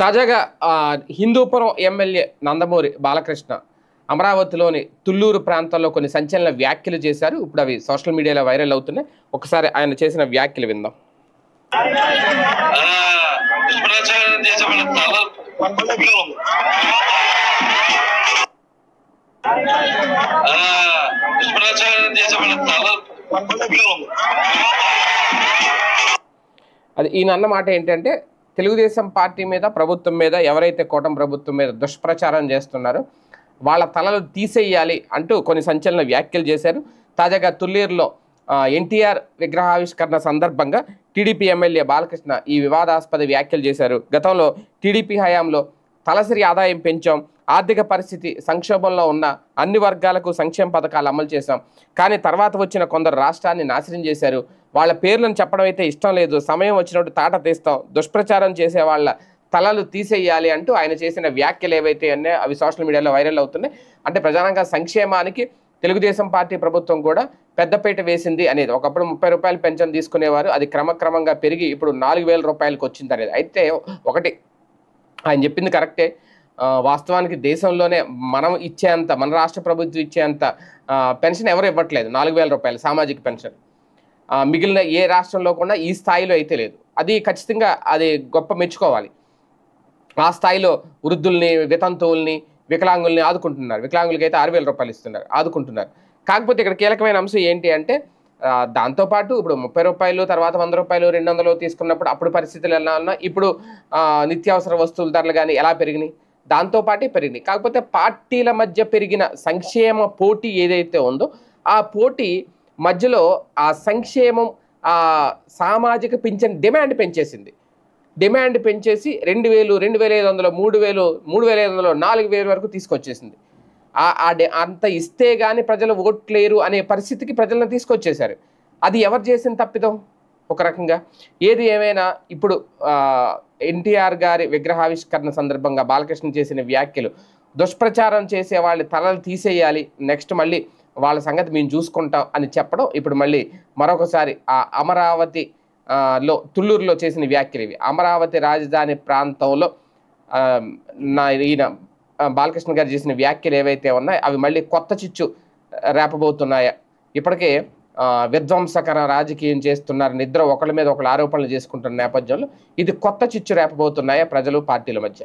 తాజాగా హిందూపురం ఎమ్మెల్యే నందమూరి బాలకృష్ణ అమరావతిలోని తుళ్లూరు ప్రాంతాల్లో కొన్ని సంచలన వ్యాఖ్యలు చేశారు. ఇప్పుడు అవి సోషల్ మీడియాలో వైరల్ అవుతున్నాయి. ఒకసారి ఆయన చేసిన వ్యాఖ్యలు విందాం. అది ఈయన అన్న మాట ఏంటంటే, తెలుగుదేశం పార్టీ మీద, ప్రభుత్వం మీద, ఎవరైతే కూటమి ప్రభుత్వం మీద దుష్ప్రచారం చేస్తున్నారో వాళ్ళ తలలు తీసేయాలి అంటూ కొన్ని సంచలన వ్యాఖ్యలు చేశారు. తాజాగా తుళ్లూరులో ఎన్టీఆర్ విగ్రహావిష్కరణ సందర్భంగా టీడీపీ ఎమ్మెల్యే బాలకృష్ణ ఈ వివాదాస్పద వ్యాఖ్యలు చేశారు. గతంలో టీడీపీ హయాంలో తలసరి ఆదాయం పెంచాం, ఆర్థిక పరిస్థితి సంక్షోభంలో ఉన్న అన్ని వర్గాలకు సంక్షేమ పథకాలు అమలు చేశాం, కానీ తర్వాత వచ్చిన కొందరు రాష్ట్రాన్ని నాశనం చేశారు. వాళ్ళ పేర్లను చెప్పడం అయితే ఇష్టం లేదు, సమయం వచ్చినట్టు తాట తీస్తాం, దుష్ప్రచారం చేసే వాళ్ళ తలలు తీసేయాలి అంటూ ఆయన చేసిన వ్యాఖ్యలు ఏవైతే ఉన్నాయో అవి సోషల్ మీడియాలో వైరల్ అవుతున్నాయి. అంటే ప్రధానంగా సంక్షేమానికి తెలుగుదేశం పార్టీ ప్రభుత్వం కూడా పెద్దపీట వేసింది అనేది. ఒకప్పుడు 30 రూపాయలు పెన్షన్ తీసుకునేవారు, అది క్రమక్రమంగా పెరిగి ఇప్పుడు 4000 రూపాయలకు వచ్చింది అనేది. అయితే ఒకటి ఆయన చెప్పింది కరెక్టే. వాస్తవానికి దేశంలోనే మనం ఇచ్చేంత, మన రాష్ట్ర ప్రభుత్వం ఇచ్చేంత పెన్షన్ ఎవరు ఇవ్వట్లేదు. 4000 రూపాయలు సామాజిక పెన్షన్ మిగిలిన ఏ రాష్ట్రంలో కూడా ఈ స్థాయిలో అయితే లేదు. అది ఖచ్చితంగా అది గొప్ప మెచ్చుకోవాలి. ఆ స్థాయిలో వృద్ధుల్ని, వితంతువుల్ని, వికలాంగుల్ని ఆదుకుంటున్నారు. వికలాంగులకి అయితే 6000 రూపాయలు ఇస్తున్నారు, ఆదుకుంటున్నారు. కాకపోతే ఇక్కడ కీలకమైన అంశం ఏంటి అంటే, దాంతోపాటు ఇప్పుడు 30 రూపాయలు, తర్వాత 100 రూపాయలు, 200 తీసుకున్నప్పుడు అప్పుడు పరిస్థితులు ఎలా ఉన్నా, ఇప్పుడు నిత్యావసర వస్తువుల ధరలు కానీ ఎలా పెరిగినాయి, దాంతోపాటే పెరిగినాయి. కాకపోతే పార్టీల మధ్య పెరిగిన సంక్షేమ పోటీ ఏదైతే ఉందో ఆ పోటీ మధ్యలో ఆ సంక్షేమం, ఆ సామాజిక పింఛన్ డిమాండ్ పెంచేసింది. డిమాండ్ పెంచేసి 2000, 2500, 3000, 3500, 4000 వరకు తీసుకొచ్చేసింది. అంత ఇస్తే కానీ ప్రజలు ఓట్లేరు అనే పరిస్థితికి ప్రజలను తీసుకొచ్చేశారు. అది ఎవరు చేసిన తప్పిదం ఒక రకంగా. ఏది ఏమైనా ఇప్పుడు ఎన్టీఆర్ గారి విగ్రహావిష్కరణ సందర్భంగా బాలకృష్ణ చేసిన వ్యాఖ్యలు, దుష్ప్రచారం చేసే వాళ్ళ తలలు తీసేయాలి, నెక్స్ట్ మళ్ళీ వాళ్ళ సంగతి మేము చూసుకుంటాం అని చెప్పడం ఇప్పుడు మళ్ళీ మరొకసారి ఆ అమరావతి తుళ్లూరులో చేసిన వ్యాఖ్యలు ఇవి. అమరావతి రాజధాని ప్రాంతంలో ఈయన బాలకృష్ణ గారు చేసిన వ్యాఖ్యలు ఏవైతే ఉన్నాయో అవి మళ్ళీ కొత్త చిచ్చు రేపబోతున్నాయా. ఇప్పటికే విధ్వంసకర రాజకీయం చేస్తున్నారు, నిద్ర ఒకళ్ళ మీద ఒకళ్ళు ఆరోపణలు చేసుకుంటున్న నేపథ్యంలో ఇది కొత్త చిచ్చు రేపబోతున్నాయా ప్రజలు, పార్టీల మధ్య.